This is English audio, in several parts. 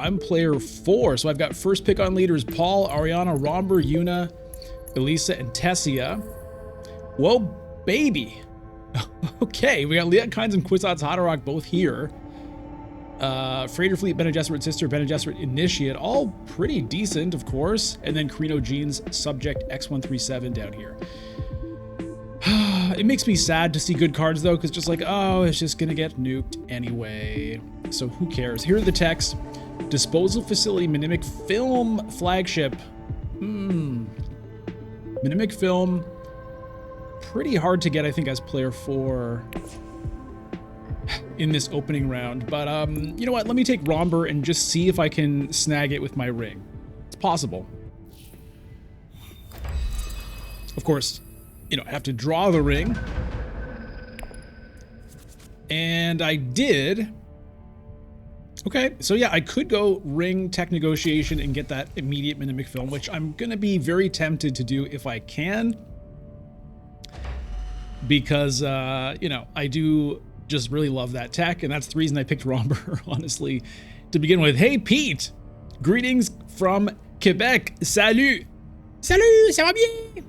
I'm player 4. So I've got first pick on leaders Paul, Ariana, Romber, Yuna, Elisa, and Tessia. Whoa, baby. Okay, we got Liat Kynes and Kwisatz Haderach both here. Freighter Fleet, Bene Gesserit Sister, Bene Gesserit Initiate, all pretty decent, of course. And then Carino Jeans, Subject X137 down here. It makes me sad to see good cards, though, because just like, oh, it's just going to get nuked anyway. So who cares? Here are the texts. Disposal Facility, Minimic Film Flagship. Minimic Film. Pretty hard to get, I think, as player 4 in this opening round. But you know what? Let me take Romber and just see if I can snag it with my ring. It's possible. Of course, you know, I have to draw the ring. And I did. Okay, so yeah, I could go ring tech negotiation and get that immediate Minimic Film, which I'm going to be very tempted to do if I can. Because, you know, I do just really love that tech, and that's the reason I picked Romber, honestly, to begin with. Hey, Pete! Greetings from Quebec. Salut! Salut! Ça va bien?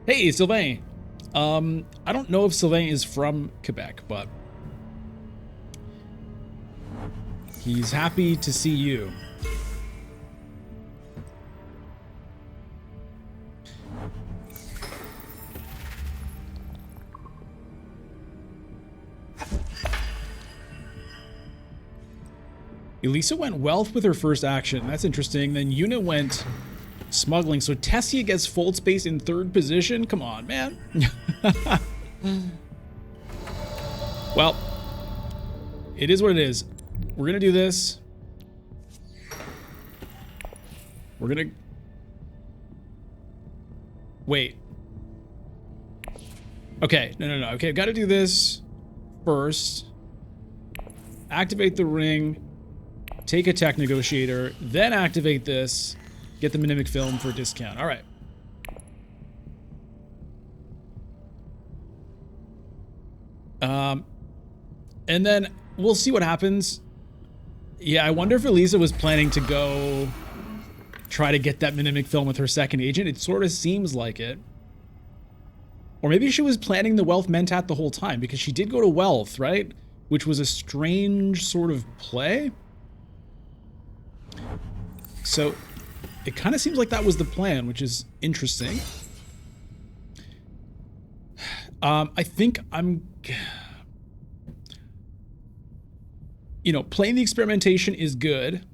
Hey, Sylvain. I don't know if Sylvain is from Quebec, but he's happy to see you. Elisa went wealth with her first action. That's interesting. Then Yuna went smuggling. So Tessia gets fold space in 3rd position. Come on, man. Well, it is what it is. We're going to do this. We're going to... Wait. Okay. No. Okay, I've got to do this first. Activate the ring. Take a tech negotiator, then activate this, get the Minimic Film for a discount. All right. And then we'll see what happens. Yeah, I wonder if Elisa was planning to go try to get that Minimic Film with her second agent. It sort of seems like it. Or maybe she was planning the Wealth Mentat the whole time, because she did go to Wealth, right? Which was a strange sort of play. So it kind of seems like that was the plan, which is interesting. I think I'm, you know, playing the experimentation is good.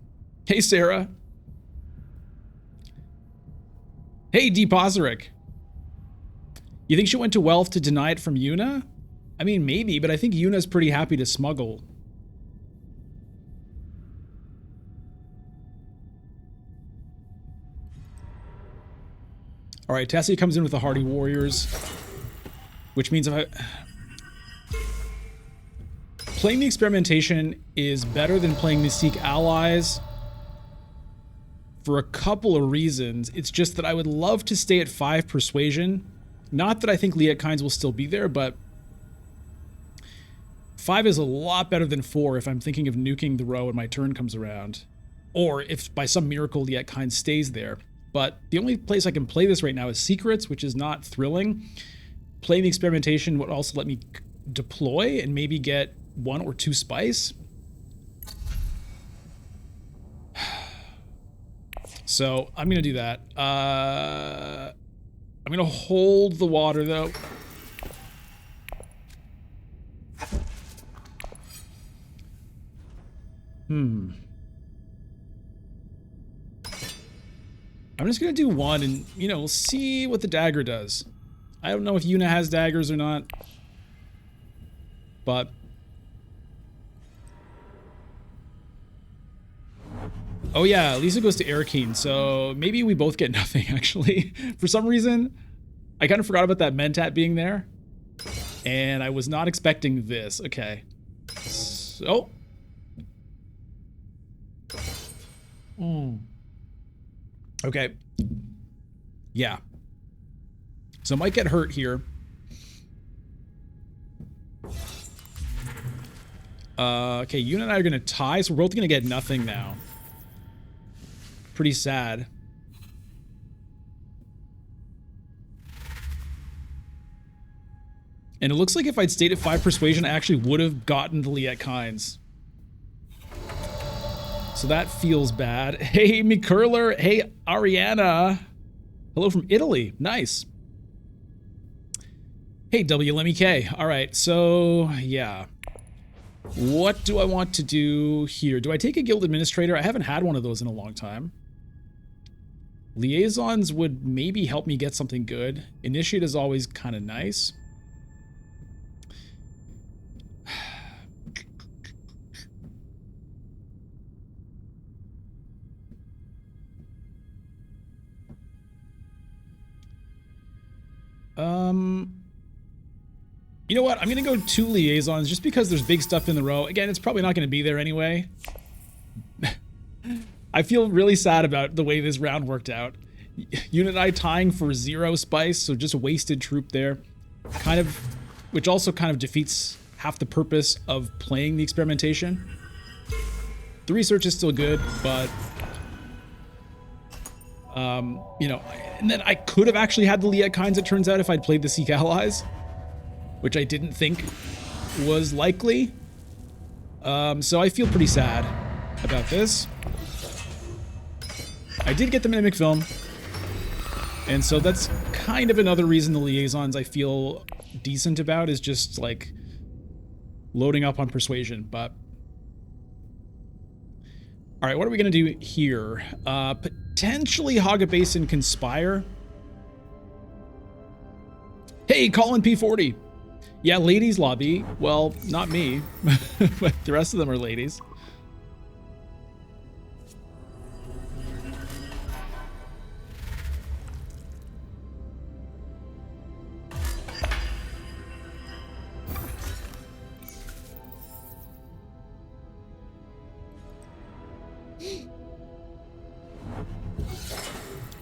Hey, Sarah. Hey, Deposeric. You think she went to Wealth to deny it from Yuna? I mean, maybe, but I think Yuna's pretty happy to smuggle. All right, Tessie comes in with the Hardy Warriors, which means if I... Playing the experimentation is better than playing the Seek Allies for a couple of reasons. It's just that I would love to stay at 5 persuasion. Not that I think Liat Kynes will still be there, but 5 is a lot better than 4 if I'm thinking of nuking the row when my turn comes around. Or if by some miracle Liat Kynes stays there. But the only place I can play this right now is Secrets, which is not thrilling. Playing the experimentation would also let me deploy and maybe get 1 or 2 spice. So I'm going to do that. I'm going to hold the water, though. I'm just going to do 1 and, you know, we'll see what the dagger does. I don't know if Yuna has daggers or not. But... Oh yeah, Lisa goes to Airkeen, so maybe we both get nothing, actually. For some reason, I kind of forgot about that Mentat being there. And I was not expecting this. Okay. So... Okay. Yeah. So I might get hurt here. Okay, Yuna and I are going to tie, so we're both going to get nothing now. pretty sad. And it looks like if I'd stayed at 5 persuasion, I actually would have gotten the Liet Kynes. So that feels bad. Hey, McCurler. Hey, Ariana. Hello from Italy. Nice. Hey, WLMEK. All right, so yeah. What do I want to do here? Do I take a guild administrator? I haven't had one of those in a long time. Liaisons would maybe help me get something good. Initiate is always kind of nice. You know what? I'm going to go 2 liaisons just because there's big stuff in the row. Again, it's probably not going to be there anyway. I feel really sad about the way this round worked out. Unit and I tying for 0 spice, so just a wasted troop there. Kind of, which also kind of defeats half the purpose of playing the experimentation. The research is still good, but you know, and then I could have actually had the Liet Kynes, it turns out, if I'd played the Seek Allies, which I didn't think was likely. So I feel pretty sad about this. I did get the Mimic Film, and so that's kind of another reason the liaisons I feel decent about is just like loading up on persuasion. But all right, what are we gonna do here? Potentially hog a base and conspire. Hey, Colin P40. Yeah, ladies lobby. Well, not me, but the rest of them are ladies.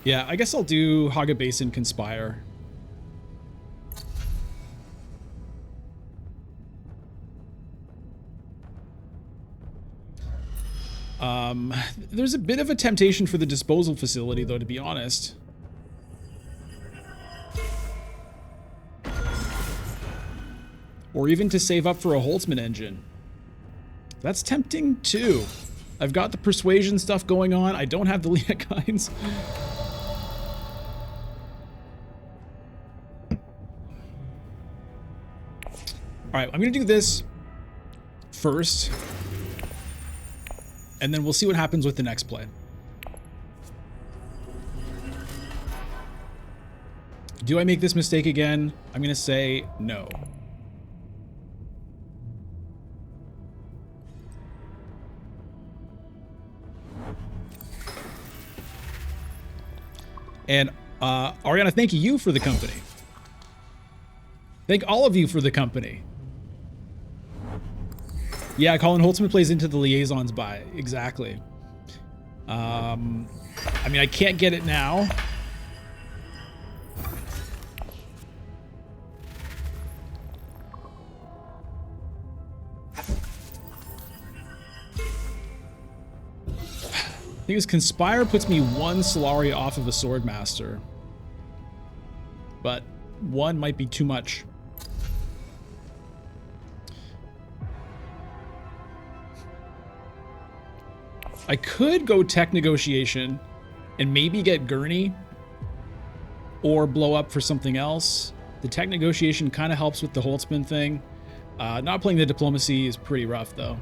Yeah, I guess I'll do hog a base and conspire. There's a bit of a temptation for the disposal facility, though, to be honest. Or even to save up for a Holtzman engine. That's tempting, too. I've got the persuasion stuff going on. I don't have the Liet Kynes. Alright, I'm going to do this first. And then we'll see what happens with the next play. Do I make this mistake again? I'm going to say no. And Ariana, thank you for the company. Thank all of you for the company. Yeah, Colin Holtzman plays into the liaisons by. Exactly. I mean, I can't get it now. I think this Conspire puts me 1 Solari off of a Swordmaster. But 1 might be too much. I could go tech negotiation and maybe get Gurney or blow up for something else. The tech negotiation kind of helps with the Holtzman thing. Not playing the diplomacy is pretty rough, though.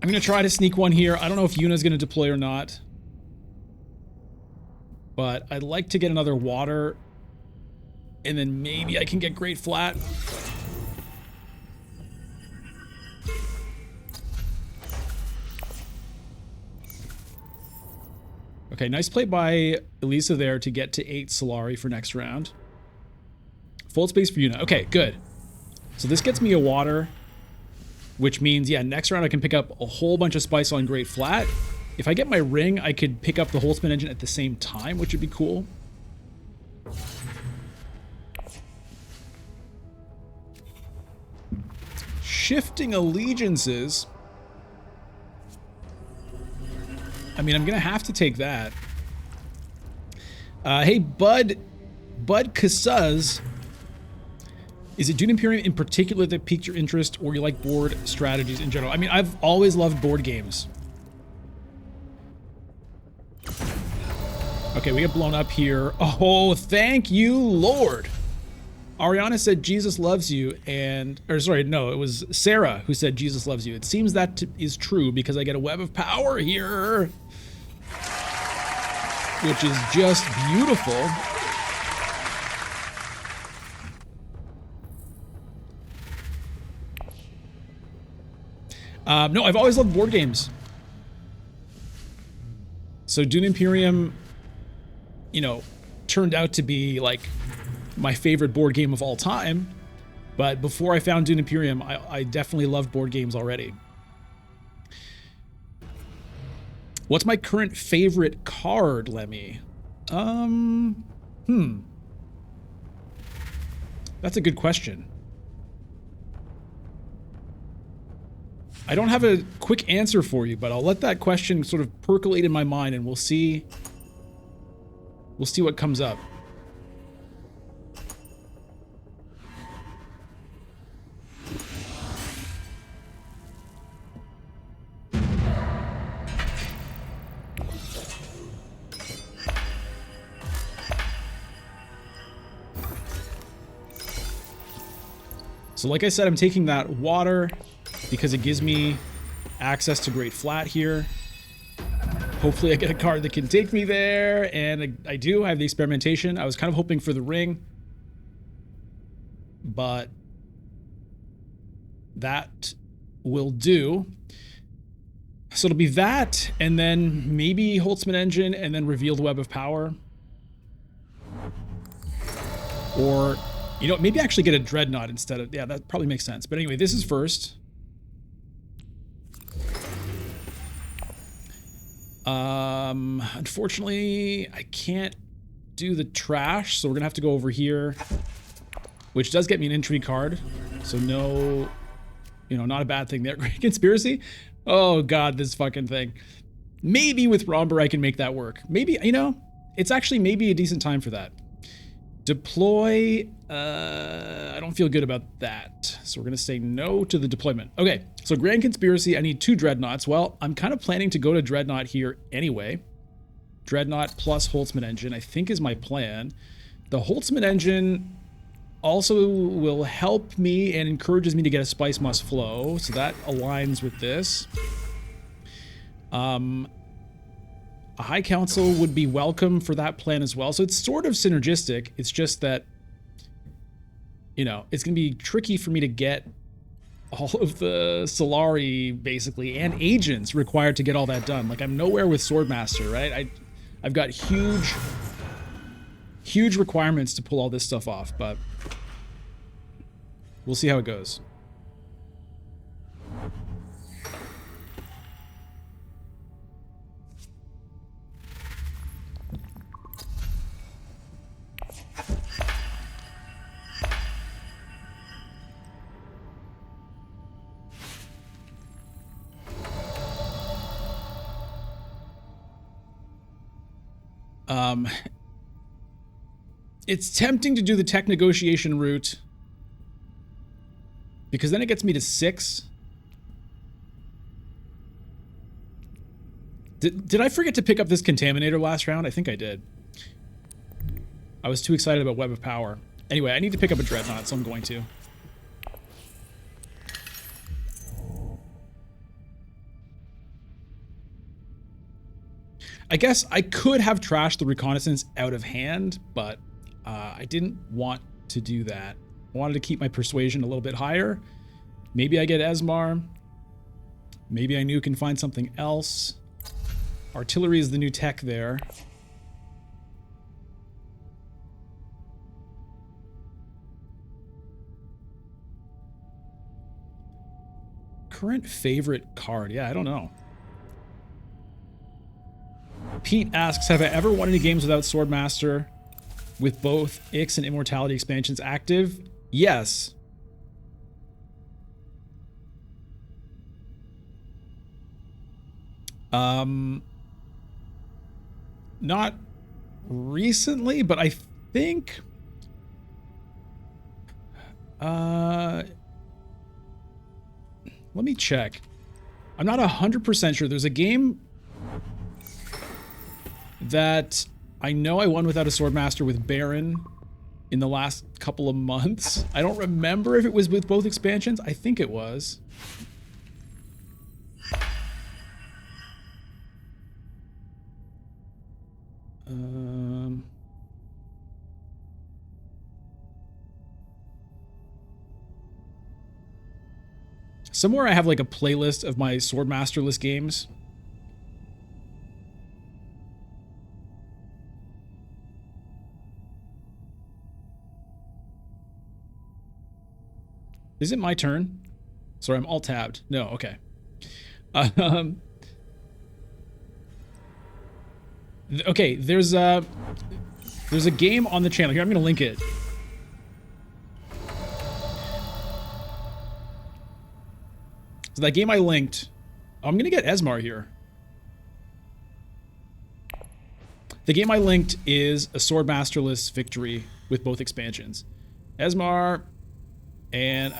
I'm going to try to sneak one here. I don't know if Yuna's going to deploy or not. But I'd like to get another water. And then maybe I can get Great Flat. Okay, nice play by Elisa there to get to 8 Solari for next round. Full space for Yuna. Okay, good. So this gets me a water, which means, yeah, next round I can pick up a whole bunch of spice on Great Flat. If I get my ring, I could pick up the Holtzman engine at the same time, which would be cool. Shifting allegiances. I mean, I'm going to have to take that. Hey, Bud Kasuz. Is it Dune Imperium in particular that piqued your interest, or you like board strategies in general? I mean, I've always loved board games. Okay, we get blown up here. Oh, thank you, Lord. Ariana said Jesus loves you, and... Or sorry, no, it was Sarah who said Jesus loves you. It seems that is true because I get a web of power here. Which is just beautiful. No, I've always loved board games. So Dune Imperium, you know, turned out to be like my favorite board game of all time. But before I found Dune Imperium, I definitely loved board games already. What's my current favorite card, Lemmy? That's a good question. I don't have a quick answer for you, but I'll let that question sort of percolate in my mind, and we'll see what comes up. So like I said, I'm taking that water because it gives me access to Great Flat here. Hopefully I get a card that can take me there, and I do. I have the experimentation. I was kind of hoping for the ring, but that will do. So it'll be that, and then maybe Holtzman engine, and then reveal the web of power. Or, you know, maybe actually get a dreadnought instead of... Yeah, that probably makes sense. But anyway, this is first. Unfortunately, I can't do the trash, so we're gonna have to go over here, which does get me an intrigue card. So no, you know, not a bad thing there. Great Conspiracy. Oh God, this fucking thing. Maybe with Romber I can make that work. Maybe, you know, it's actually maybe a decent time for that. Deploy, I don't feel good about that. So we're gonna say no to the deployment. Okay, so Grand Conspiracy, I need 2 Dreadnoughts. Well, I'm kind of planning to go to Dreadnought here anyway. Dreadnought plus Holtzman engine, I think, is my plan. The Holtzman engine also will help me and encourages me to get a Spice Must Flow, so that aligns with this. A High Council would be welcome for that plan as well. So it's sort of synergistic. It's just that, you know, it's going to be tricky for me to get all of the Solari, basically, and agents required to get all that done. Like, I'm nowhere with Swordmaster, right? I've got huge requirements to pull all this stuff off, but we'll see how it goes. It's tempting to do the tech negotiation route because then it gets me to 6. Did I forget to pick up this Contaminator last round? I think I did. I was too excited about Web of Power. Anyway, I need to pick up a Dreadnought, so I'm going to. I guess I could have trashed the reconnaissance out of hand, but I didn't want to do that. I wanted to keep my persuasion a little bit higher. Maybe I get Esmar. Maybe I knew can find something else. Artillery is the new tech there. Current favorite card? Yeah, I don't know. Pete asks, have I ever won any games without Swordmaster with both Ix and Immortality expansions active? Yes. Not recently, but I think let me check. I'm not 100% sure. There's a game that I know I won without a Swordmaster with Baron in the last couple of months. I don't remember if it was with both expansions. I think it was. Somewhere I have like a playlist of my Swordmasterless games. Is it my turn? Sorry, I'm alt-tabbed. No, okay. Okay, there's a game on the channel. Here, I'm going to link it. So that game I linked, I'm going to get Esmar here. The game I linked is a Swordmasterless victory with both expansions. Esmar, and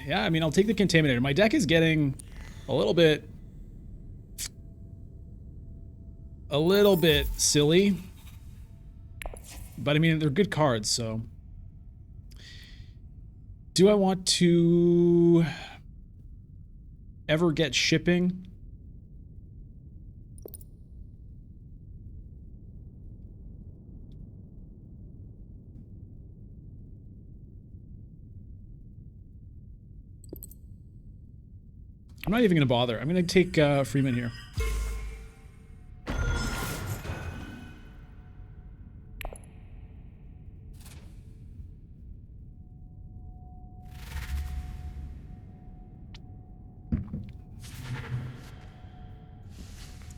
yeah, I mean, I'll take the Contaminator. My deck is getting a little bit silly, but I mean, they're good cards, so. Do I want to ever get shipping? I'm not even going to bother. I'm going to take Freeman here.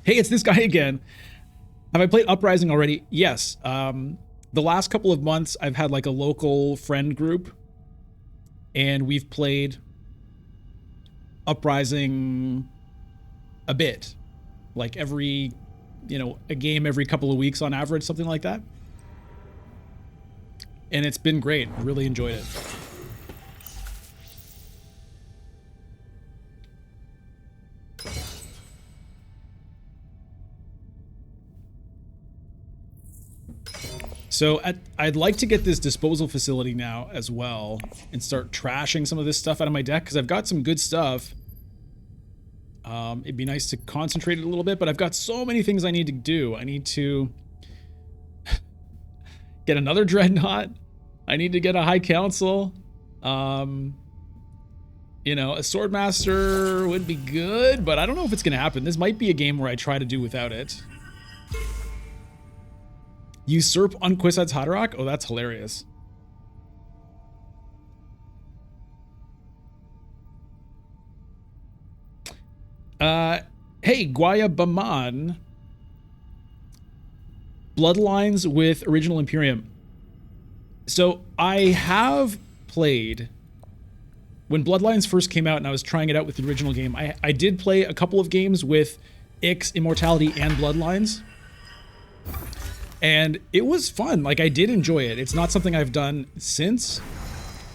Hey, it's this guy again. Have I played Uprising already? Yes. The last couple of months, I've had like a local friend group, and we've played Uprising a bit. Like every, a game every couple of weeks on average, something like that. And it's been great. I really enjoyed it. So I'd like to get this disposal facility now as well and start trashing some of this stuff out of my deck because I've got some good stuff. It'd be nice to concentrate it a little bit, but I've got so many things I need to do. I need to get another Dreadnought. I need to get a High Council. A Swordmaster would be good, but I don't know if it's going to happen. This might be a game where I try to do without it. Usurp on Kwisatz Haderach? Oh, that's hilarious. Hey, Guaya Baman. Bloodlines with Original Imperium. So I have played when Bloodlines first came out and I was trying it out with the original game. I did play a couple of games with Ix, Immortality, and Bloodlines. And it was fun. Like, I did enjoy it. It's not something I've done since.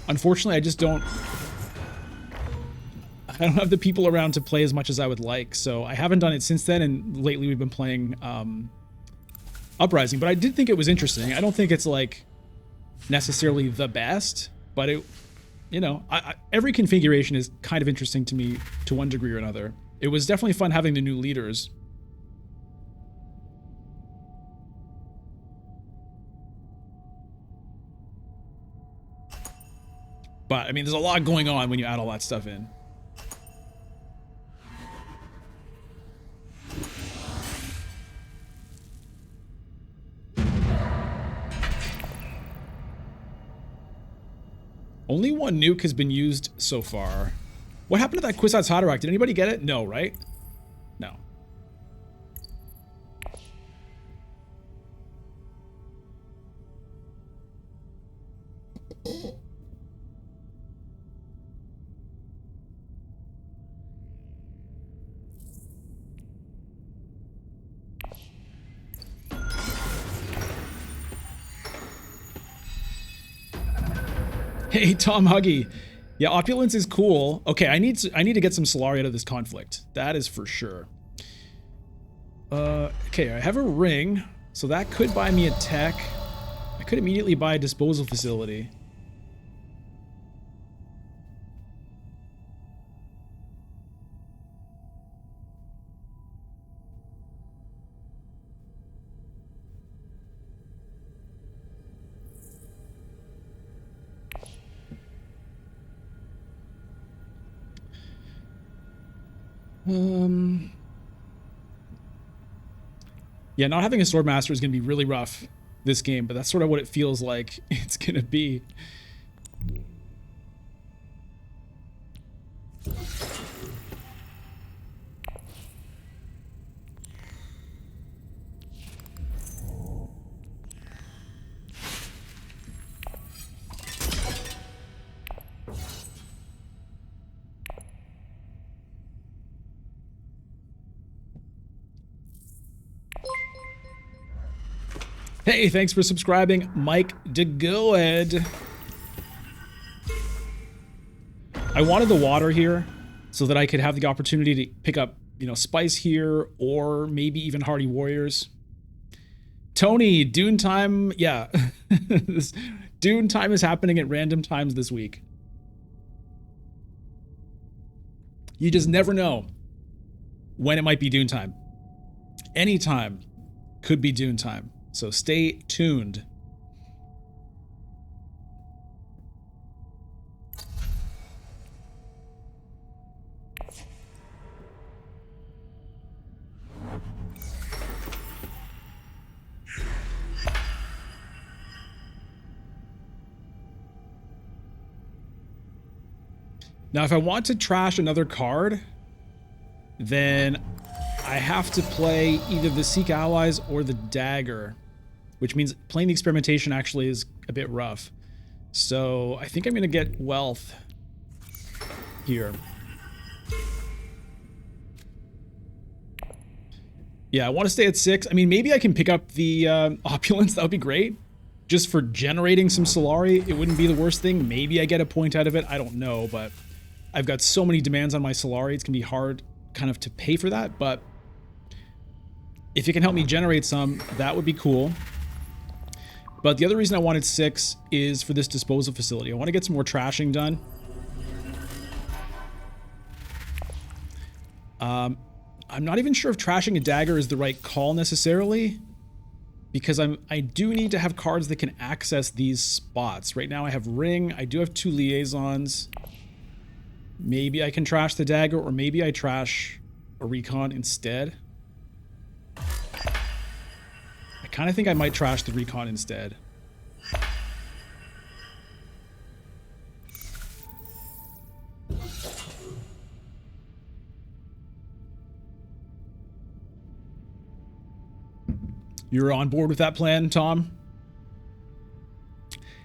Unfortunately, I don't have the people around to play as much as I would like. So I haven't done it since then. And lately we've been playing Uprising. But I did think it was interesting. I don't think it's like necessarily the best, but it, every configuration is kind of interesting to me to one degree or another. It was definitely fun having the new leaders. But, I mean, there's a lot going on when you add all that stuff in. Only one nuke has been used so far. What happened to that Kwisatz Haderach? Did anybody get it? No, right? No. Hey, Tom Huggy. Yeah, opulence is cool. Okay, I need to get some Solari out of this conflict. That is for sure. Okay, I have a ring, so that could buy me a tech. I could immediately buy a disposal facility. Yeah, not having a Swordmaster is going to be really rough this game, but that's sort of what it feels like it's going to be. Hey, thanks for subscribing, Mike DeGoed. I wanted the water here so that I could have the opportunity to pick up, you know, Spice here or maybe even Hardy Warriors. Tony, Dune time, yeah. Dune time is happening at random times this week. You just never know when it might be Dune time. Anytime could be Dune time. So stay tuned. Now, if I want to trash another card, then I have to play either the Seek Allies or the Dagger, which means playing the Experimentation actually is a bit rough. So I think I'm going to get Wealth here. Yeah, I want to stay at 6. I mean, maybe I can pick up the Opulence. That would be great. Just for generating some Solari, it wouldn't be the worst thing. Maybe I get a point out of it. I don't know, but I've got so many demands on my Solari. It's going to be hard kind of to pay for that, but if you can help me generate some, that would be cool. But the other reason I wanted 6 is for this disposal facility. I want to get some more trashing done. I'm not even sure if trashing a Dagger is the right call necessarily, because I do need to have cards that can access these spots. Right now I have Ring, I do have 2 Liaisons. Maybe I can trash the Dagger, or maybe I trash a Recon instead. I kind of think I might trash the Recon instead. You're on board with that plan, Tom?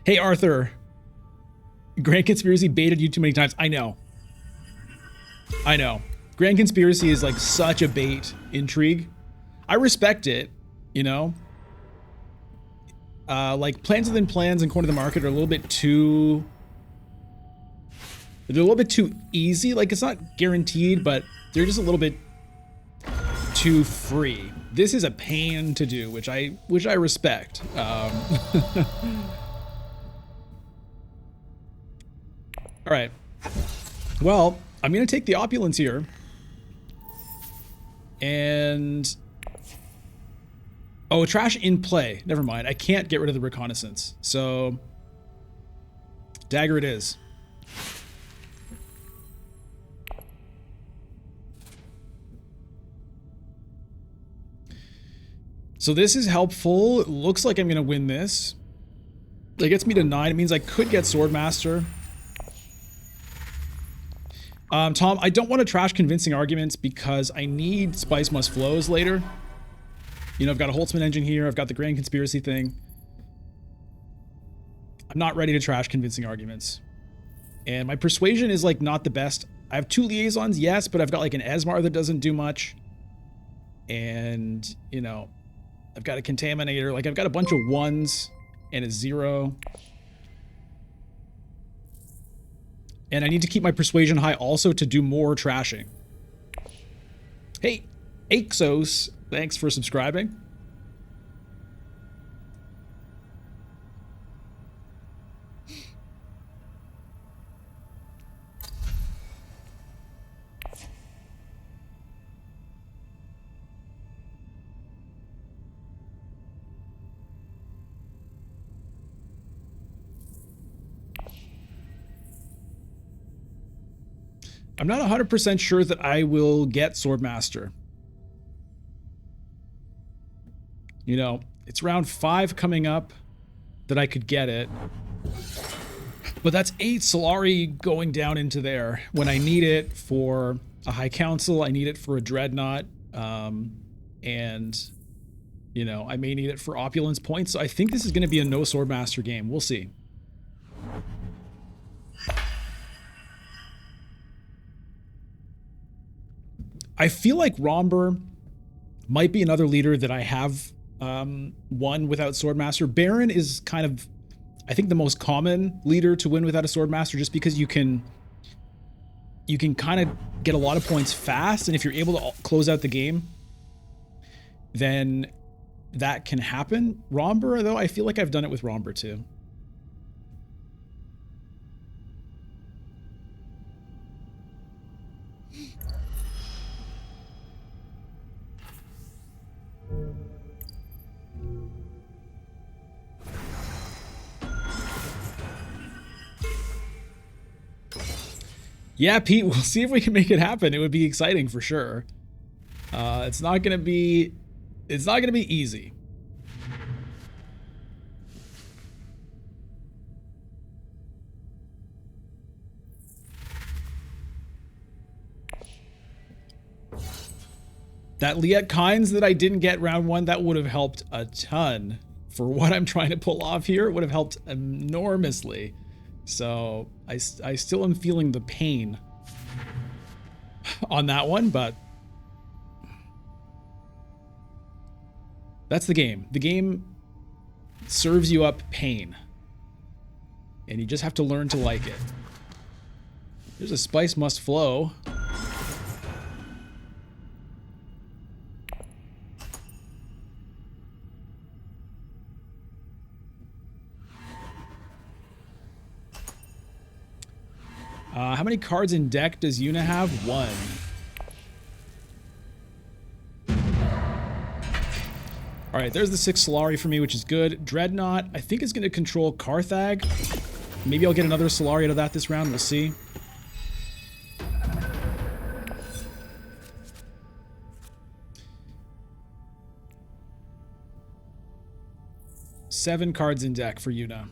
Hey, Arthur. Grand Conspiracy baited you too many times. I know. I know. Grand Conspiracy is like such a bait intrigue. I respect it, you know? Like Plans Within Plans and Corner of the Market are a little bit too... They're a little bit too easy. Like, it's not guaranteed, but they're just a little bit too free. This is a pain to do, which I respect. All right. Well, I'm going to take the Opulence here. And... Oh, trash in play. Never mind. I can't get rid of the Reconnaissance. So... Dagger it is. So this is helpful. It looks like I'm going to win this. That gets me to 9. It means I could get Swordmaster. Tom, I don't want to trash convincing arguments because I need Spice Must Flows later. You know, I've got a Holtzman engine here. I've got the Grand Conspiracy thing. I'm not ready to trash convincing arguments. And my persuasion is like not the best. I have 2 liaisons, yes, but I've got like an Esmar that doesn't do much. And, you know, I've got a Contaminator. Like I've got a bunch of 1s and a 0. And I need to keep my persuasion high also to do more trashing. Hey, Axos, thanks for subscribing. I'm not 100% sure that I will get Swordmaster. You know, it's round 5 coming up that I could get it. But that's 8 Solari going down into there when I need it for a High Council. I need it for a Dreadnought. And, you know, I may need it for Opulence points. So I think this is going to be a no Swordmaster game. We'll see. I feel like Romber might be another leader that I have won without Swordmaster. Baron is kind of, I think, the most common leader to win without a Swordmaster, just because you can kind of get a lot of points fast, and if you're able to close out the game, then that can happen. Romber, though, I feel like I've done it with Romber too. Yeah, Pete, we'll see if we can make it happen. It would be exciting for sure. It's not gonna be easy. That Liet Kynes that I didn't get round 1, that would have helped a ton for what I'm trying to pull off here. It would have helped enormously. So I still am feeling the pain on that one, but that's the game. The game serves you up pain, and you just have to learn to like it. There's a Spice Must Flow. How many cards in deck does Yuna have? 1. All right, there's the 6 Solari for me, which is good. Dreadnought, I think, is going to control Carthag. Maybe I'll get another Solari out of that this round. We'll see. Seven cards in deck for Yuna.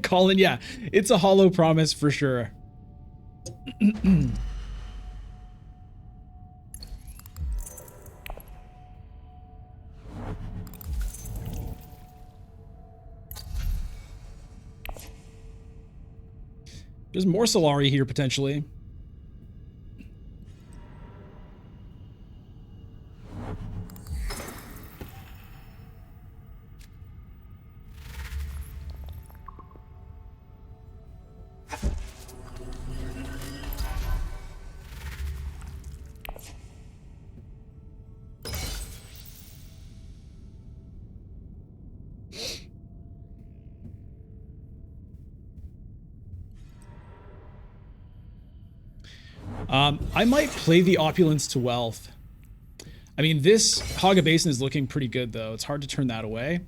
Colin, yeah, it's a hollow promise for sure. There's more Solari here potentially. I might play the Opulence to Wealth. I mean, this Haga Basin is looking pretty good, though. It's hard to turn that away.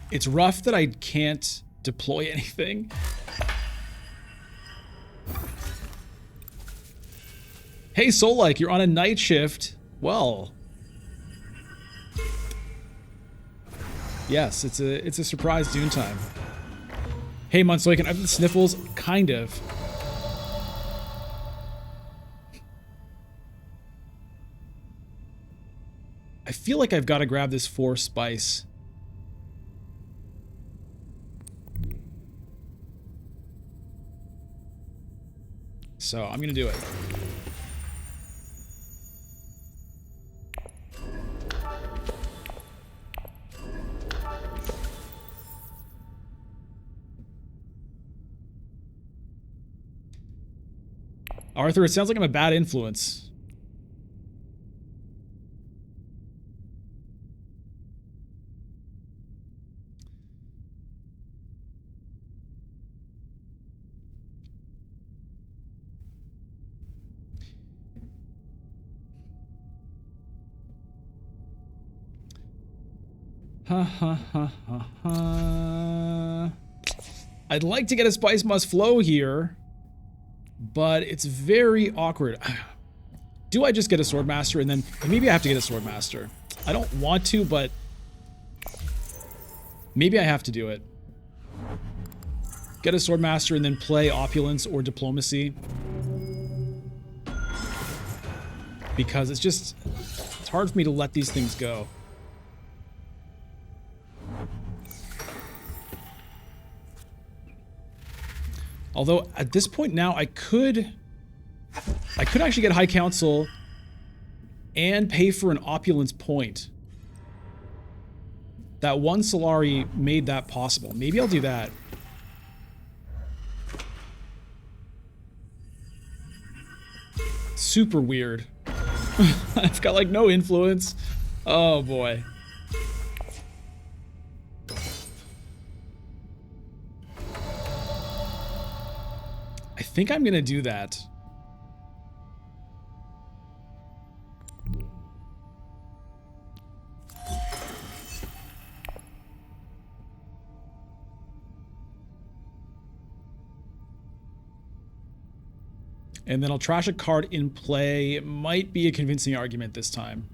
It's rough that I can't deploy anything. Hey, Soul-like, you're on a night shift. Well, yes, it's a surprise Dune time. Hey, Monsoikin, I've the sniffles, kind of. I feel like I've got to grab this 4 spice. So I'm gonna do it. Arthur, it sounds like I'm a bad influence. Ha ha ha ha ha. I'd like to get a spice must flow here, but it's very awkward. Do I just get a Swordmaster and then maybe I have to get a Swordmaster? I don't want to, but maybe I have to do it. Get a Swordmaster and then play Opulence or Diplomacy. Because it's hard for me to let these things go. Although at this point now I could actually get High Council and pay for an Opulence point. That one Solari made that possible. Maybe I'll do that. Super weird. I've got like no influence. Oh boy. I think I'm gonna do that. And then I'll trash a card in play. It might be a convincing argument this time.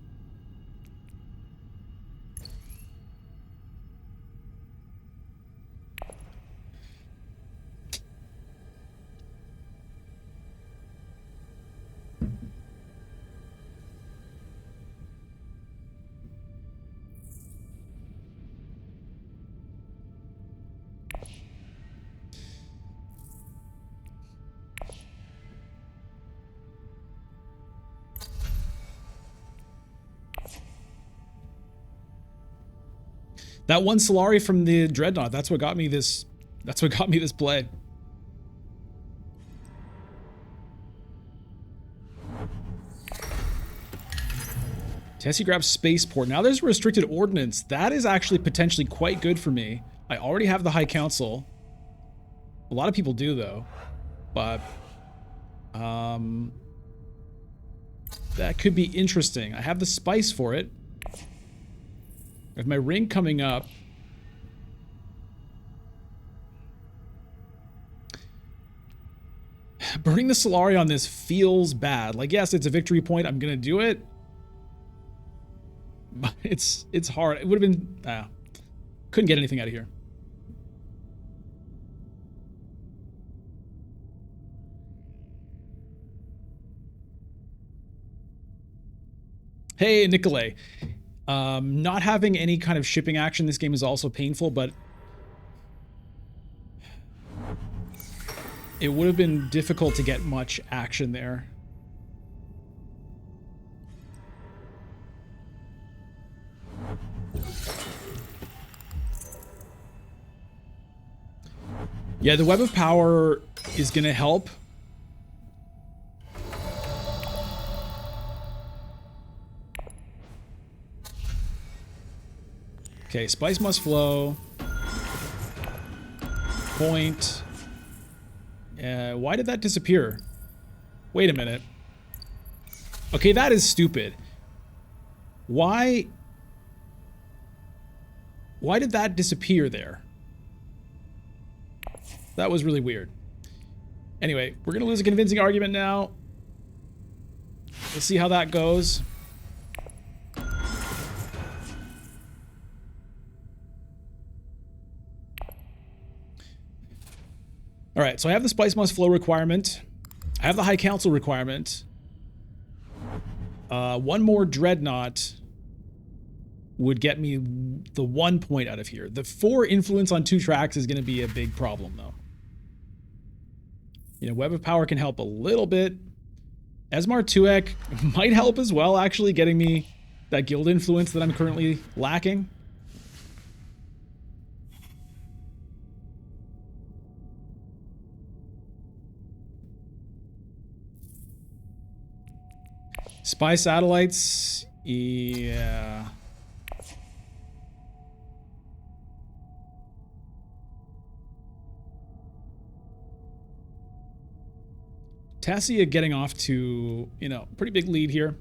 That one Solari from the Dreadnought, that's what got me this play. Tessie grabs Spaceport. Now there's restricted ordnance. That is actually potentially quite good for me. I already have the High Council. A lot of people do though. But that could be interesting. I have the spice for it. I have my ring coming up. Burning the Solari on this feels bad. Like, yes, it's a victory point. I'm gonna do it. But it's hard. It would have been... couldn't get anything out of here. Hey, Nicolay. Not having any kind of shipping action this game is also painful, but it would have been difficult to get much action there. Yeah, the Web of Power is going to help. Okay, spice must flow. Point. Why did that disappear? Wait a minute. Okay, that is stupid. Why Why did that disappear there? That was really weird. Anyway, we're going to lose a convincing argument now. We'll see how that goes. All right, so I have the spice must flow requirement. I have the high council requirement. One more dreadnought would get me the 1 point out of here. The 4 influence on 2 tracks is going to be a big problem, though. You know, Web of Power can help a little bit. Esmar Tuek might help as well, actually, getting me that guild influence that I'm currently lacking. Spy satellites, yeah. Tassia getting off to, you know, pretty big lead here.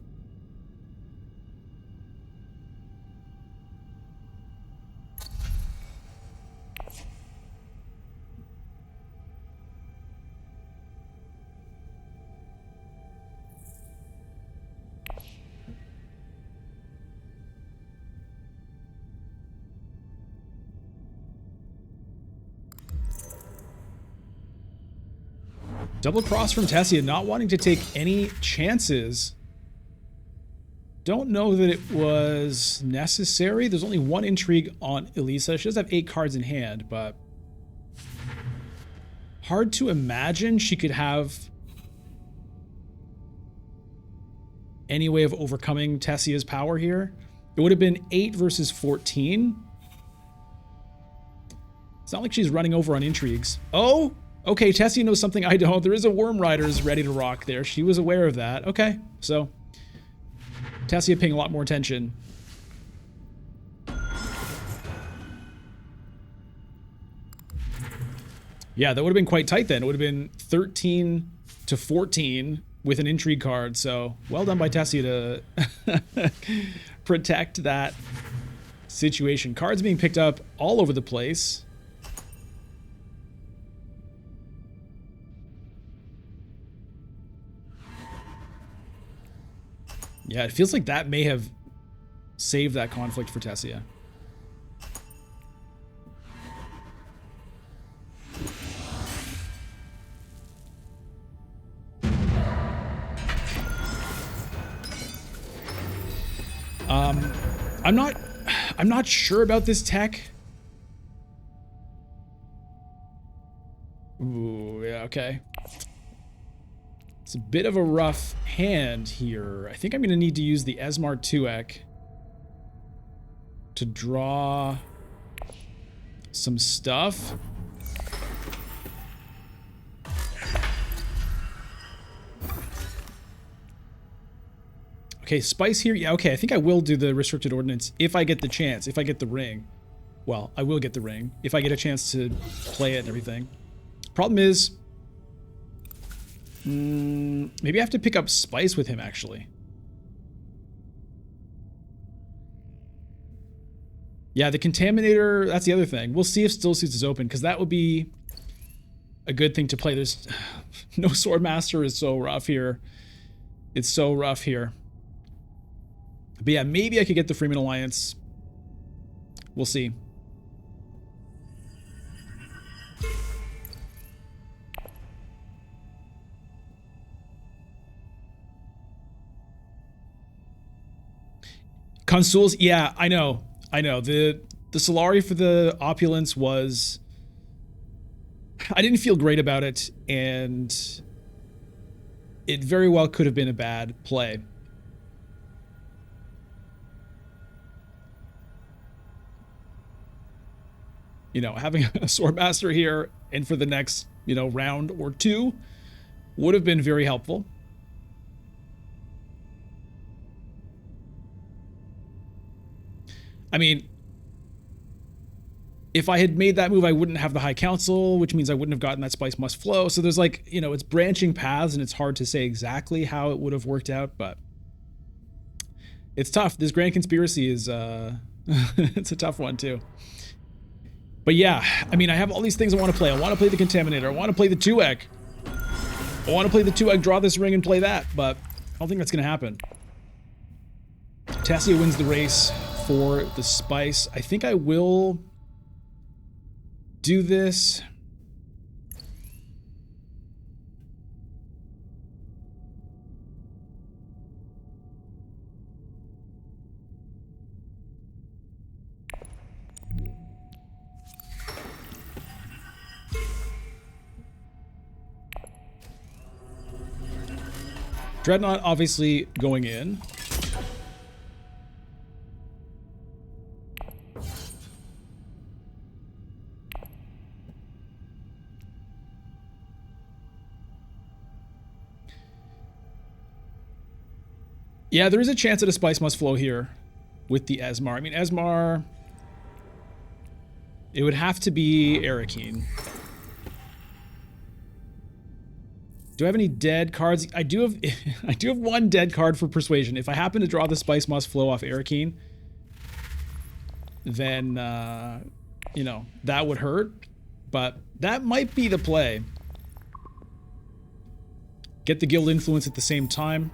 Double cross from Tessia, not wanting to take any chances. Don't know that it was necessary. There's only 1 intrigue on Elisa. She does have 8 cards in hand, but hard to imagine she could have any way of overcoming Tessia's power here. It would have been 8 versus 14. It's not like she's running over on intrigues. Oh! Okay, Tessia knows something I don't. There is a Worm Riders ready to rock there. She was aware of that. Okay, so Tessia paying a lot more attention. Yeah, that would have been quite tight then. It would have been 13 to 14 with an intrigue card. So well done by Tessia to protect that situation. Cards being picked up all over the place. Yeah, it feels like that may have saved that conflict for Tessia. I'm not sure about this tech. Ooh, yeah, okay. It's a bit of a rough hand here. I think I'm going to need to use the Esmar Tuek to draw some stuff. Okay, spice here. Yeah, okay, I think I will do the restricted ordinance if I get the chance, if I get the ring. Well, I will get the ring if I get a chance to play it and everything. Problem is, maybe I have to pick up spice with him, actually. Yeah, the Contaminator, that's the other thing. We'll see if Still Suits is open, because that would be a good thing to play. There's no Swordmaster is so rough here. It's so rough here. But yeah, maybe I could get the Freeman Alliance. We'll see. Consuls, yeah, I know. The Solari for the Opulence was... I didn't feel great about it, and it very well could have been a bad play. You know, having a Swordmaster here and for the next, you know, round or two would have been very helpful. I mean, if I had made that move, I wouldn't have the High Council, which means I wouldn't have gotten that Spice Must Flow. So there's like, you know, it's branching paths and it's hard to say exactly how it would have worked out, but it's tough. This Grand Conspiracy is It's a tough one too. But yeah, I mean, I have all these things I want to play. I want to play the Contaminator. I want to play the 2-egg. I want to play the 2-egg, draw this ring, and play that, but I don't think that's going to happen. Tessia wins the race for the spice. I think I will do this. Dreadnought obviously going in. Yeah, there is a chance that a spice must flow here with the Esmar. I mean, Esmar, it would have to be Arakeen. Do I have any dead cards? I do have I do have one dead card for Persuasion. If I happen to draw the Spice Must Flow off Arakeen, then, you know, that would hurt. But that might be the play. Get the Guild Influence at the same time.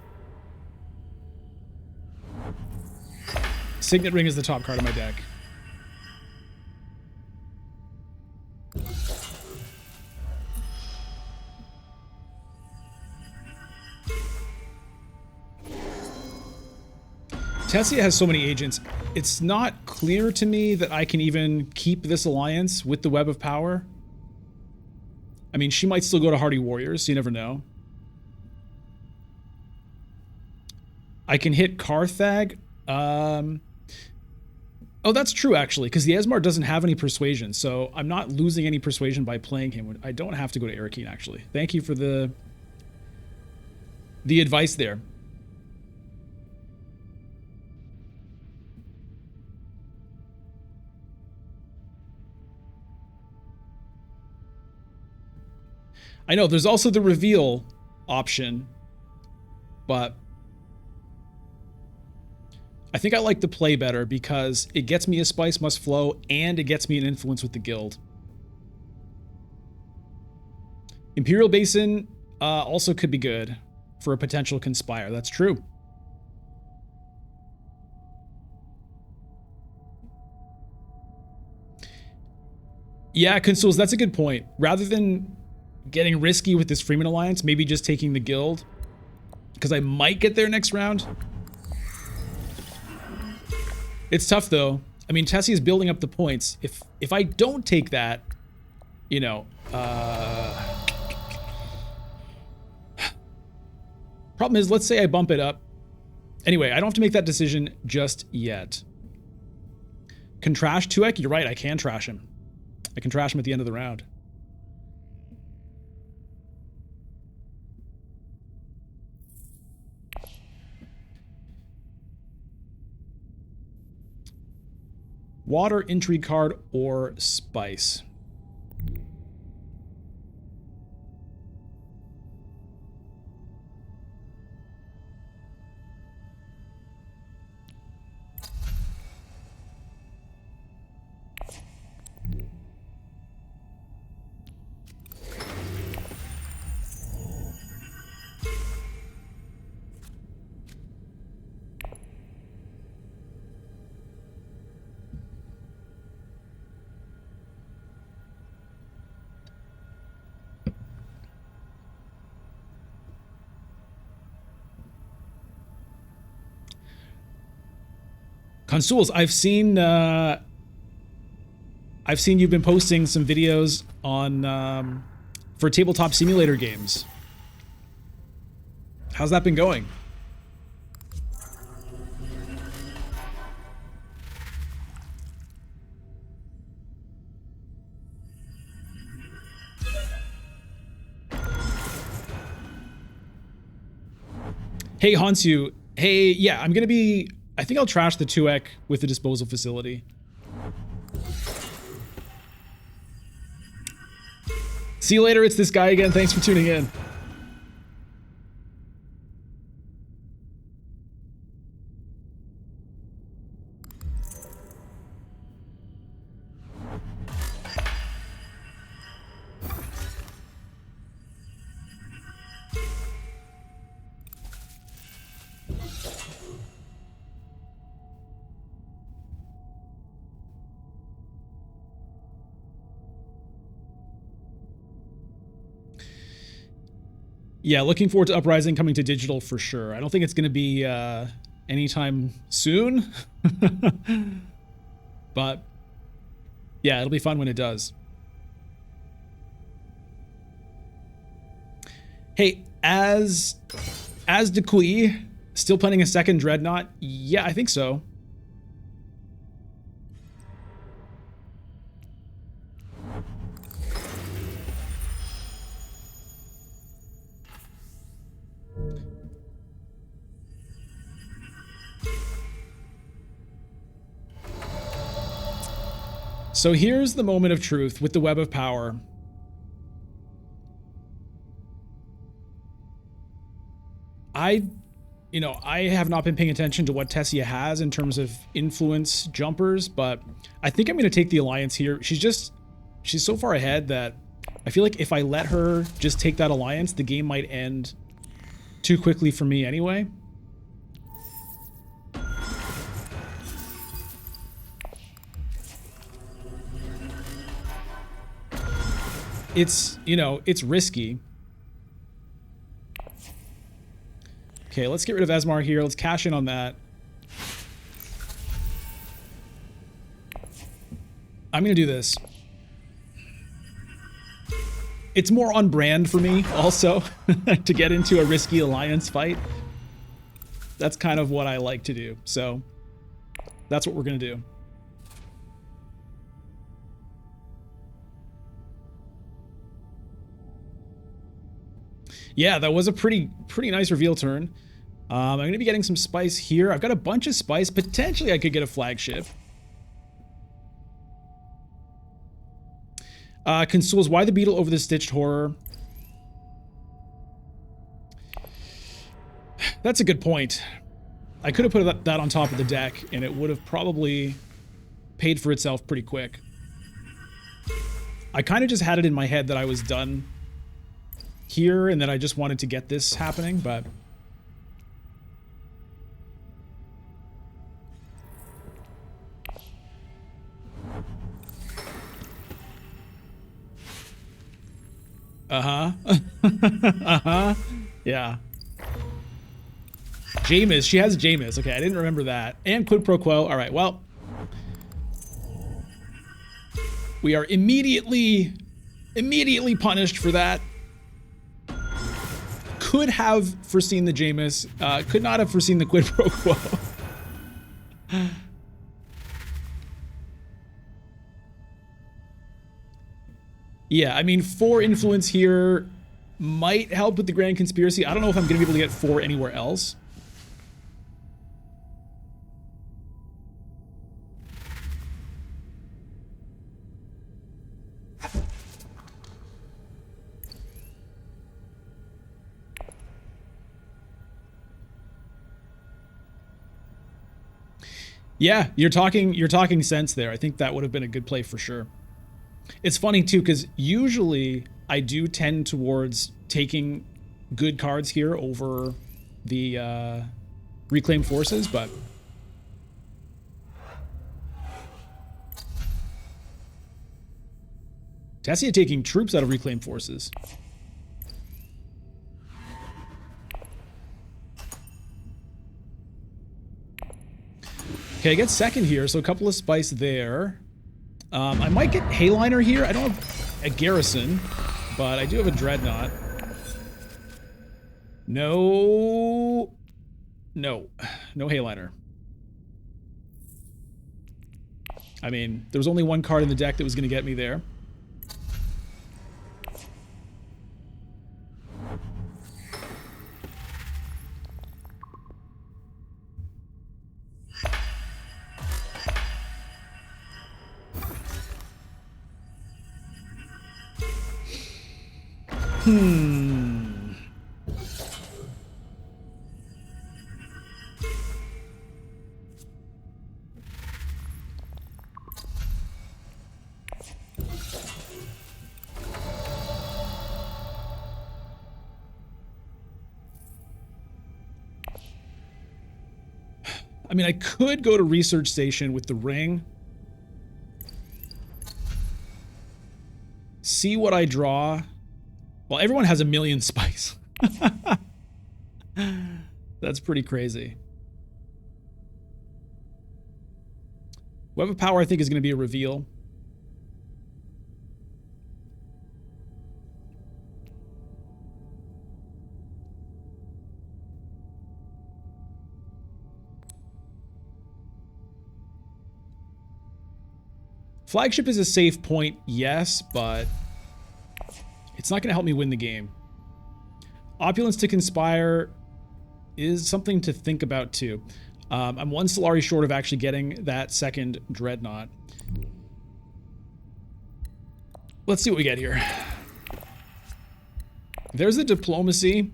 Signet Ring is the top card of my deck. Tessia has so many agents. It's not clear to me that I can even keep this alliance with the Web of Power. I mean, she might still go to Hardy Warriors, so you never know. I can hit Karthag. Oh, that's true, actually, because the Esmar doesn't have any persuasion, so I'm not losing any persuasion by playing him. I don't have to go to Arakeen, actually. Thank you for the advice there. I know, there's also the reveal option, but I think I like the play better because it gets me a Spice Must Flow and it gets me an influence with the guild. Imperial Basin also could be good for a potential Conspire. That's true. Yeah, Consuls, that's a good point. Rather than getting risky with this Freeman Alliance, maybe just taking the guild, because I might get there next round. It's tough though. I mean, Tessie is building up the points. If I don't take that, you know, problem is, let's say I bump it up. Anyway, I don't have to make that decision just yet. Can trash Tuek? You're right, I can trash him. I can trash him at the end of the round. Water, Intrigue card, or Spice. Consuls, I've seen you've been posting some videos on for tabletop simulator games. How's that been going? Hey Hansu, hey, yeah, I'm gonna be, I think I'll trash the 2-ek with the disposal facility. See you later, it's this guy again, thanks for tuning in. Yeah, looking forward to Uprising coming to digital for sure. I don't think it's going to be anytime soon. But yeah, it'll be fun when it does. Hey, as Dequi, still planning a second Dreadnought? Yeah, I think so. So here's the moment of truth with the Web of Power. I have not been paying attention to what Tessia has in terms of influence jumpers, but I think I'm going to take the Alliance here. She's so far ahead that I feel like if I let her just take that Alliance, the game might end too quickly for me anyway. It's risky. Okay, let's get rid of Esmar here. Let's cash in on that. I'm going to do this. It's more on brand for me, also, to get into a risky alliance fight. That's kind of what I like to do. So, that's what we're going to do. Yeah, that was a pretty nice reveal turn. I'm going to be getting some spice here. I've got a bunch of spice. Potentially, I could get a flagship. Consoles, why the beetle over the stitched horror? That's a good point. I could have put that on top of the deck, and it would have probably paid for itself pretty quick. I kind of just had it in my head that I was done here and that I just wanted to get this happening, but yeah. Jameis, she has Jameis. Okay, I didn't remember that. And quid pro quo. All right, well, we are immediately punished for that. Could have foreseen the Jameis, could not have foreseen the quid pro quo. Yeah, I mean, 4 influence here might help with the Grand Conspiracy. I don't know if I'm going to be able to get 4 anywhere else. Yeah, you're talking sense there. I think that would have been a good play for sure. It's funny too, because usually I do tend towards taking good cards here over the reclaimed forces, but Tessia taking troops out of reclaimed forces. Okay, I get second here, so a couple of spice there. I might get Hayliner here. I don't have a garrison, but I do have a Dreadnought. No Hayliner. I mean, there was only one card in the deck that was going to get me there. I mean, I could go to Research Station with the ring. See what I draw. Well, everyone has a million spice. That's pretty crazy. Web of Power, I think, is going to be a reveal. Flagship is a safe point, yes, but it's not going to help me win the game. Opulence to Conspire is something to think about, too. I'm one Solari short of actually getting that second Dreadnought. Let's see what we get here. There's the Diplomacy.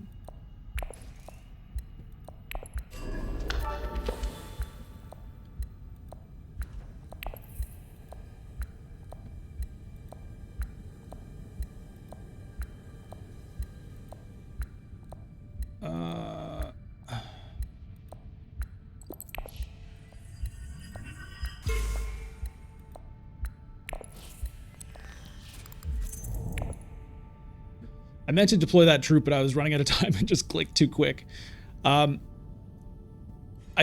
I meant to deploy that troop, but I was running out of time and just clicked too quick. I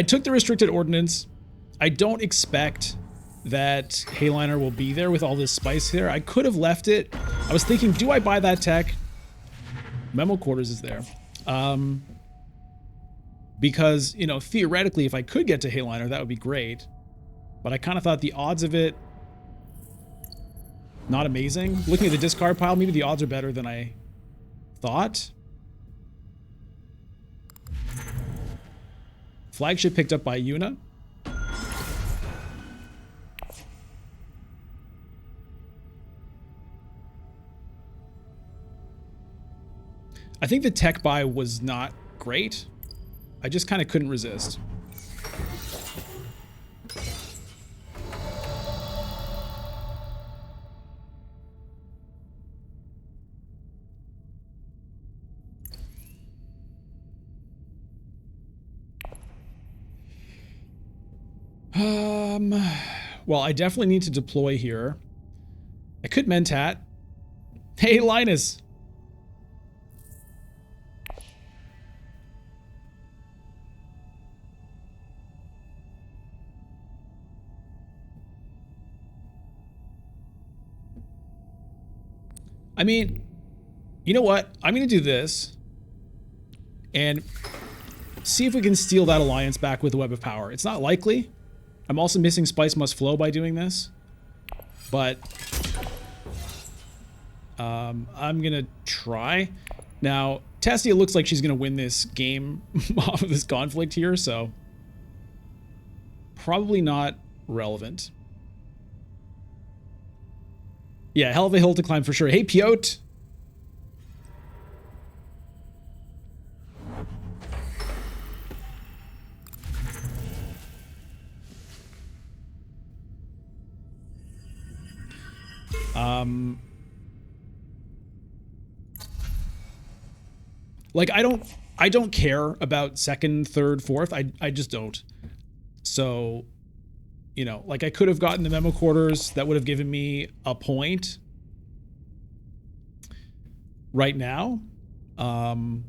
took the restricted ordnance. I don't expect that Hayliner will be there with all this spice here. I could have left it. I was thinking, do I buy that tech? Memo quarters is there. Because, you know, theoretically, if I could get to Hayliner, that would be great. But I kind of thought the odds of it, not amazing. Looking at the discard pile, maybe the odds are better than I thought. Flagship picked up by Yuna. I think the tech buy was not great. I just kind of couldn't resist. Well, I definitely need to deploy here. I could Mentat. Hey, Linus. I mean, you know what? I'm going to do this and see if we can steal that alliance back with the Web of Power. It's not likely. I'm also missing Spice Must Flow by doing this, but I'm going to try. Now, Tessia looks like she's going to win this game off of this conflict here, so probably not relevant. Yeah, hell of a hill to climb for sure. Hey, Piotr. Like, I don't care about second, third, fourth. I just don't. So, you know, like I could have gotten the memo quarters that would have given me a point right now. Might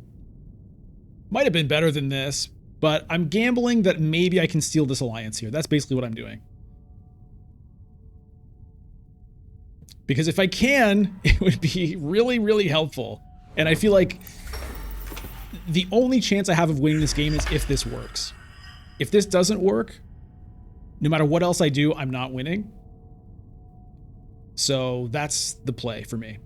have been better than this, but I'm gambling that maybe I can steal this alliance here. That's basically what I'm doing. Because if I can, it would be really, really helpful. And I feel like the only chance I have of winning this game is if this works. If this doesn't work, no matter what else I do, I'm not winning. So that's the play for me.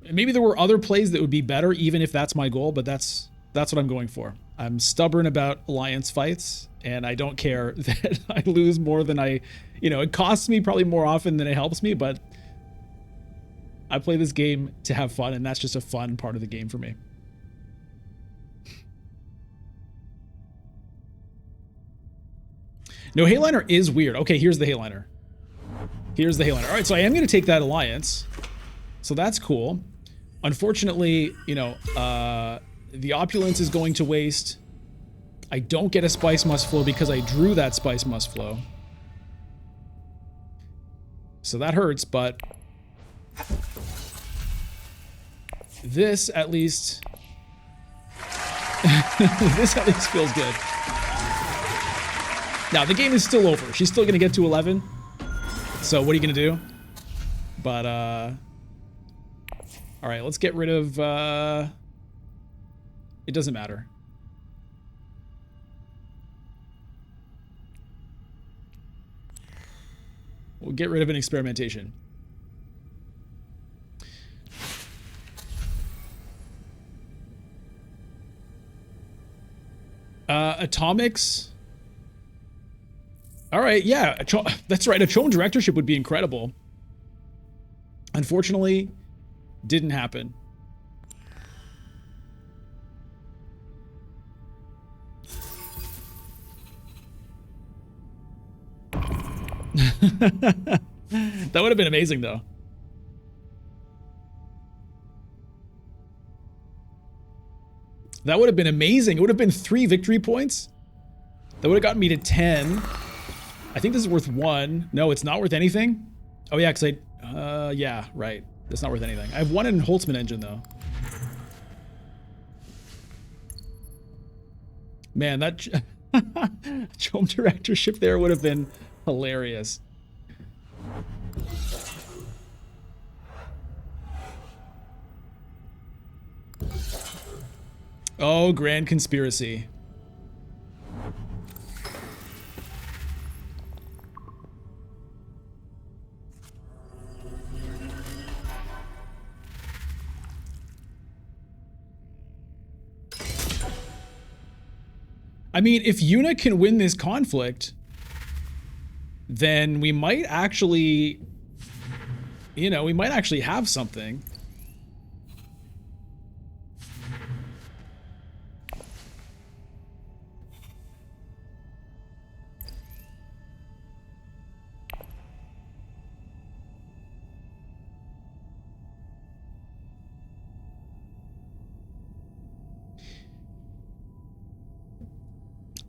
And maybe there were other plays that would be better, even if that's my goal, but that's what I'm going for. I'm stubborn about alliance fights, and I don't care that I lose more than I, you know, it costs me probably more often than it helps me, but I play this game to have fun, and that's just a fun part of the game for me. No, Hayliner is weird. Okay, here's the Hayliner. Here's the Hayliner. All right, so I am going to take that alliance. So that's cool. Unfortunately, you know, the opulence is going to waste. I don't get a Spice Must Flow because I drew that Spice Must Flow. So that hurts, but This at least... this at least feels good. Now, the game is still over. She's still going to get to 11. So what are you going to do? But, alright, let's get rid of, it doesn't matter. We'll get rid of an experimentation. Atomics. All right, yeah, that's right. A Chom directorship would be incredible. Unfortunately, didn't happen. That would have been amazing, though. That would have been amazing. It would have been 3 victory points. That would have gotten me to 10. I think this is worth 1. No, it's not worth anything. Oh yeah, because yeah, right. It's not worth anything. I have 1 in Holtzman engine, though. Man, that Chom directorship there would have been hilarious. Oh, grand conspiracy. I mean, if Yuna can win this conflict, then we might actually, you know, we might actually have something.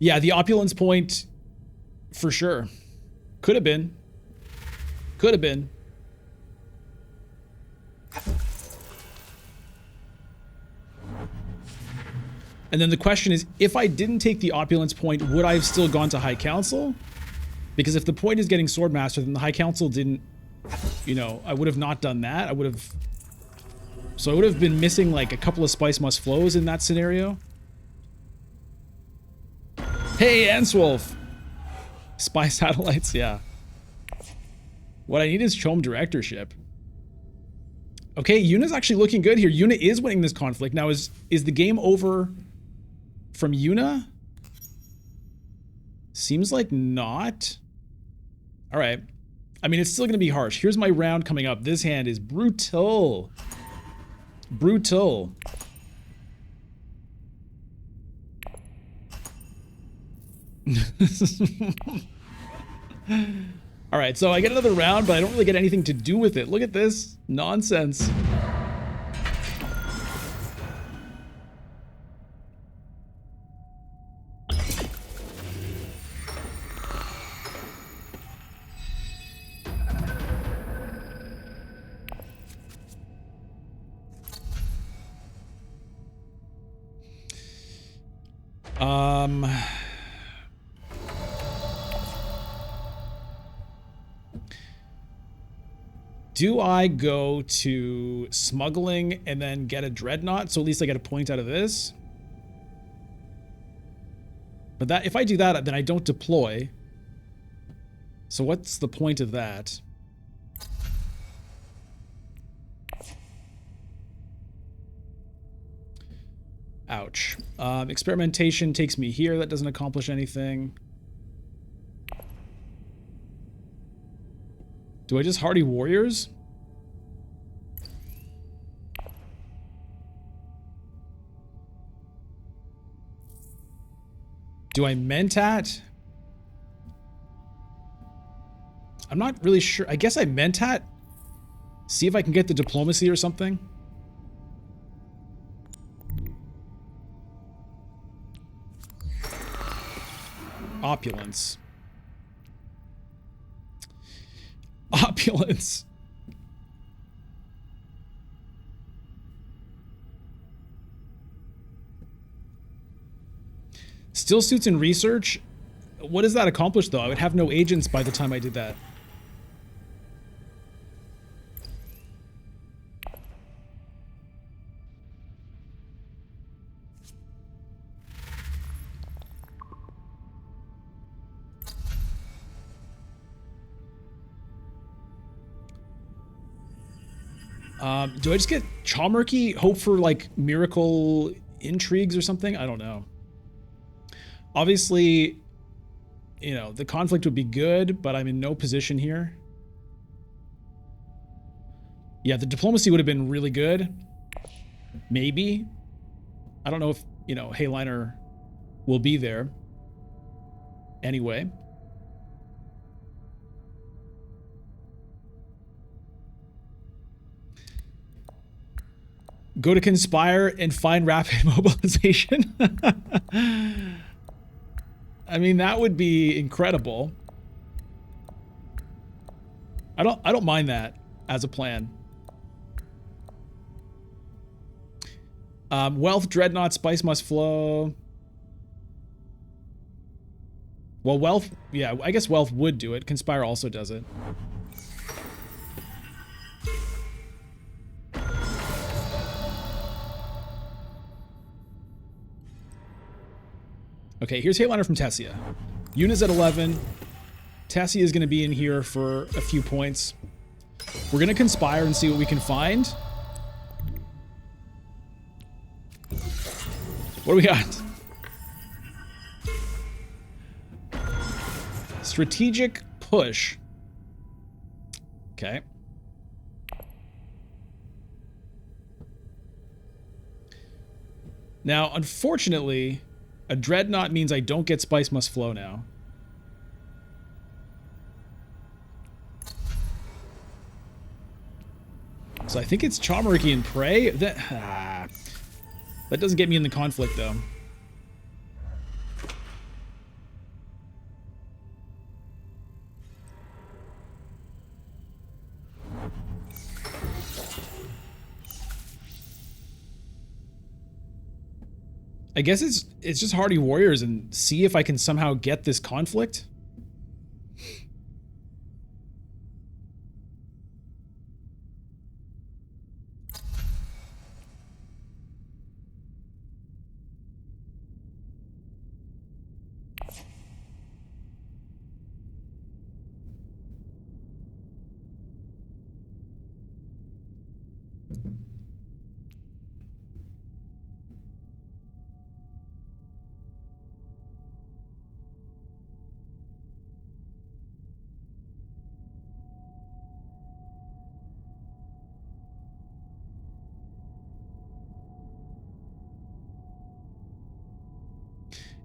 Yeah, the opulence point, for sure. Could have been. Could have been. And then the question is, if I didn't take the opulence point, would I have still gone to High Council? Because if the point is getting Swordmaster, then the High Council didn't, you know, I would have not done that. I would have... So I would have been missing like a couple of Spice Must Flows in that scenario. Hey, Answolf! Spy satellites, yeah. What I need is Chom directorship. Okay, Yuna's actually looking good here. Yuna is winning this conflict. Now, is the game over from Yuna? Seems like not. All right. I mean, it's still going to be harsh. Here's my round coming up. This hand is brutal. Brutal. All right, so I get another round, but I don't really get anything to do with it. Look at this nonsense. Do I go to smuggling and then get a dreadnought? So at least I get a point out of this. But that, if I do that, then I don't deploy. So what's the point of that? Ouch. Experimentation takes me here. That doesn't accomplish anything. Do I just Hardy Warriors? Do I Mentat? I'm not really sure. I guess I Mentat. See if I can get the diplomacy or something. Opulence. Opulence. Still suits in research. What does that accomplish, though? I would have no agents by the time I did that. Do I just get Chalmurky, hope for like miracle intrigues or something? I don't know. Obviously, you know, the conflict would be good, but I'm in no position here. Yeah, the diplomacy would have been really good. Maybe. I don't know if, you know, Hayliner will be there. Anyway. Go to conspire and find rapid mobilization. I mean, that would be incredible. I don't mind that as a plan. Wealth, dreadnought, spice must flow. Well, wealth, yeah, I guess wealth would do it. Conspire also does it. Okay, here's Hayliner from Tessia. Yuna's at 11. Tessia is going to be in here for a few points. We're going to conspire and see what we can find. What do we got? Strategic push. Okay. Now, unfortunately, a dreadnought means I don't get Spice Must Flow now. So I think it's Chalmurky and Prey. That doesn't get me in the conflict, though. I guess it's just Hardy Warriors and see if I can somehow get this conflict.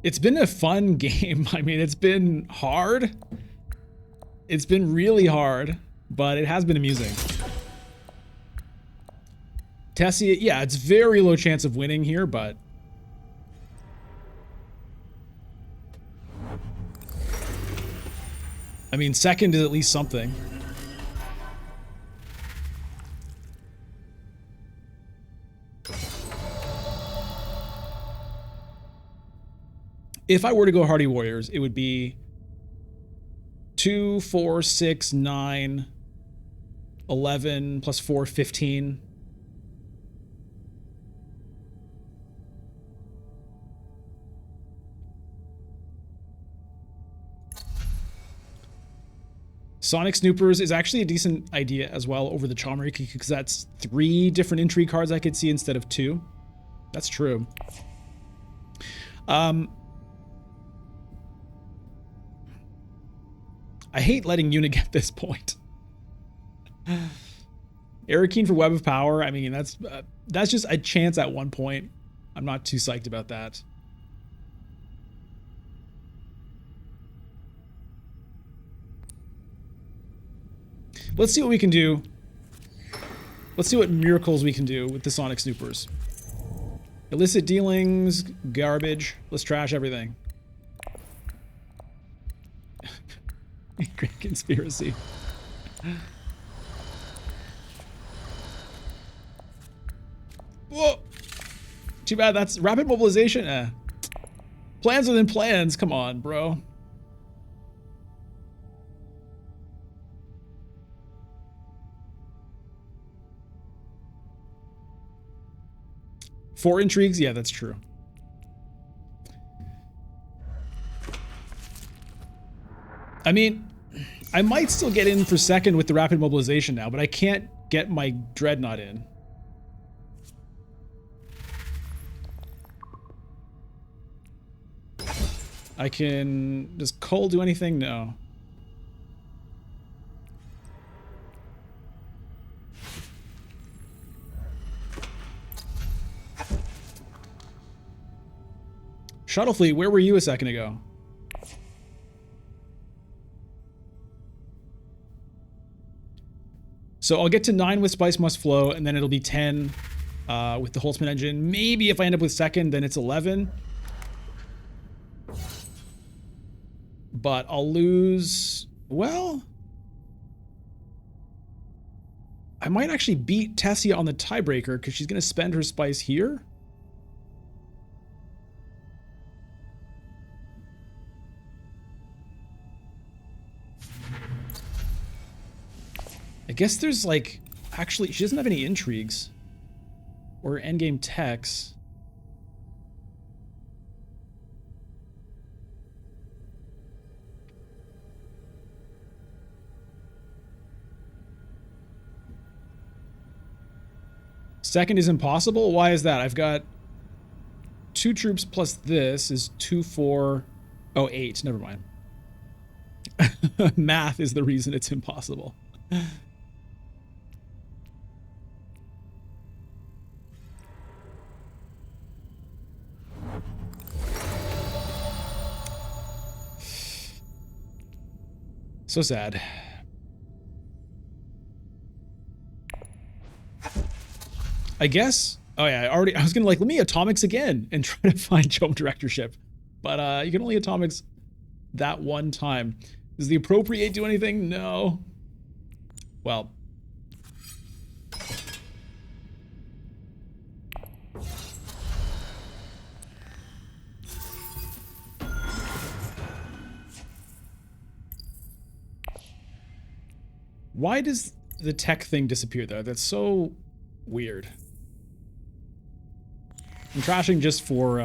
It's been a fun game. I mean, it's been hard. It's been really hard, but it has been amusing. Tessia, yeah, it's very low chance of winning here, but... I mean, second is at least something. If I were to go Hardy Warriors, it would be 2, 4, 6, 9, 11, plus 4, 15. Sonic Snoopers is actually a decent idea as well over the Chalmurky, because that's 3 different intrigue cards I could see instead of 2. That's true. I hate letting Yuna get this point. Arakeen for Web of Power. I mean, that's just a chance at one point. I'm not too psyched about that. Let's see what we can do. Let's see what miracles we can do with the Sonic Snoopers. Illicit dealings, garbage. Let's trash everything. Great conspiracy. Whoa! Too bad that's rapid mobilization. Plans within plans. Come on, bro. Four intrigues? Yeah, that's true. I mean, I might still get in for second with the rapid mobilization now, but I can't get my dreadnought in. I can... Does Cole do anything? No. Shuttle Fleet, where were you a second ago? So I'll get to 9 with Spice Must Flow, and then it'll be 10 with the Holtzman engine. Maybe if I end up with second, then it's 11. But I'll lose... Well... I might actually beat Tessia on the tiebreaker, because she's going to spend her Spice here. I guess there's like, actually, she doesn't have any intrigues or endgame techs. Second is impossible? Why is that? I've got 2 troops plus this is 2, 4, oh, 8. Never mind. Math is the reason it's impossible. So sad. I guess. Oh yeah, I was gonna like, let me atomics again and try to find jump directorship. But you can only atomics that one time. Does the appropriate do anything? No. Well. Why does the tech thing disappear though? That's so weird. I'm trashing just for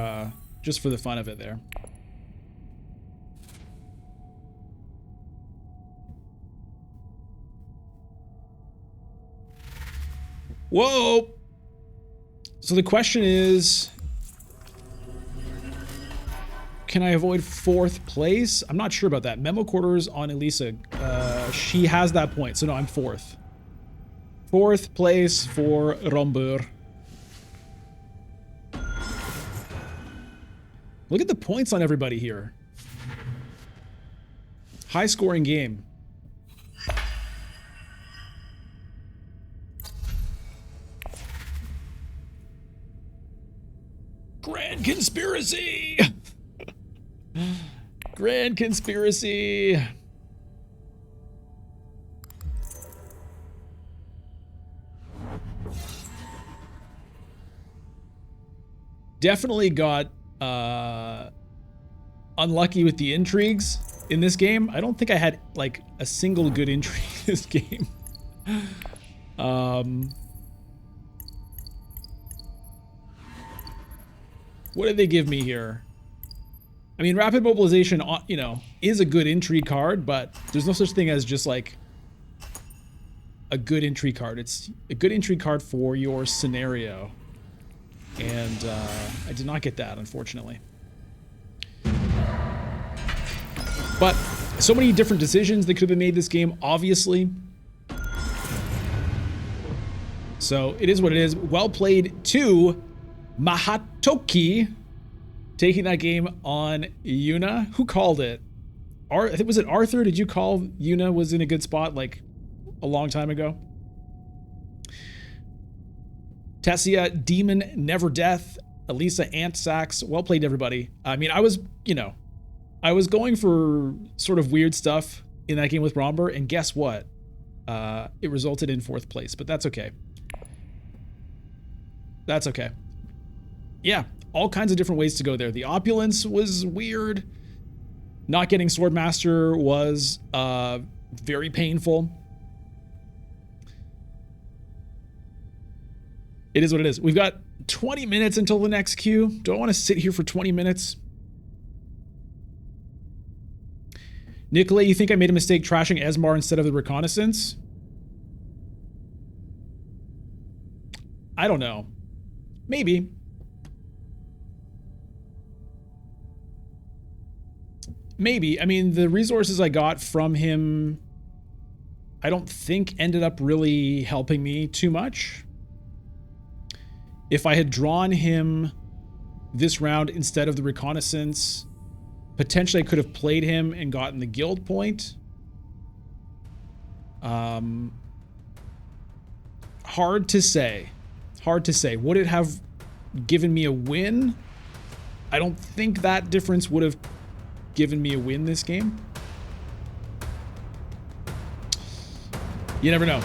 the fun of it there. Whoa! So the question is, can I avoid 4th place? I'm not sure about that. Memo quarters on Elisa. She has that point, so no, I'm 4th. 4th place for Rombur. Look at the points on everybody here. High scoring game. Grand conspiracy! Grand conspiracy! Definitely got unlucky with the intrigues in this game. I don't think I had like a single good intrigue in this game. What did they give me here? I mean, rapid mobilization, you know, is a good intrigue card, but there's no such thing as just like a good intrigue card. It's a good intrigue card for your scenario. And I did not get that, unfortunately. But so many different decisions that could have been made this game, obviously. So it is what it is. Well played to Mahatoki taking that game on Yuna. Who called it? Was it Arthur? Did you call Yuna was in a good spot like a long time ago? Tessia, Demon, Never Death, Elisa, Ant Sax. Well played, everybody. I mean, I was going for sort of weird stuff in that game with Romber, and guess what? It resulted in 4th place, but that's okay. That's okay. Yeah, all kinds of different ways to go there. The opulence was weird. Not getting Swordmaster was very painful. It is what it is. We've got 20 minutes until the next queue. Do I want to sit here for 20 minutes? Nicolay, you think I made a mistake trashing Esmar instead of the reconnaissance? I don't know. Maybe. Maybe. I mean, the resources I got from him, I don't think ended up really helping me too much. If I had drawn him this round instead of the reconnaissance, potentially I could have played him and gotten the guild point. Hard to say. Hard to say. Would it have given me a win? I don't think that difference would have given me a win this game. You never know.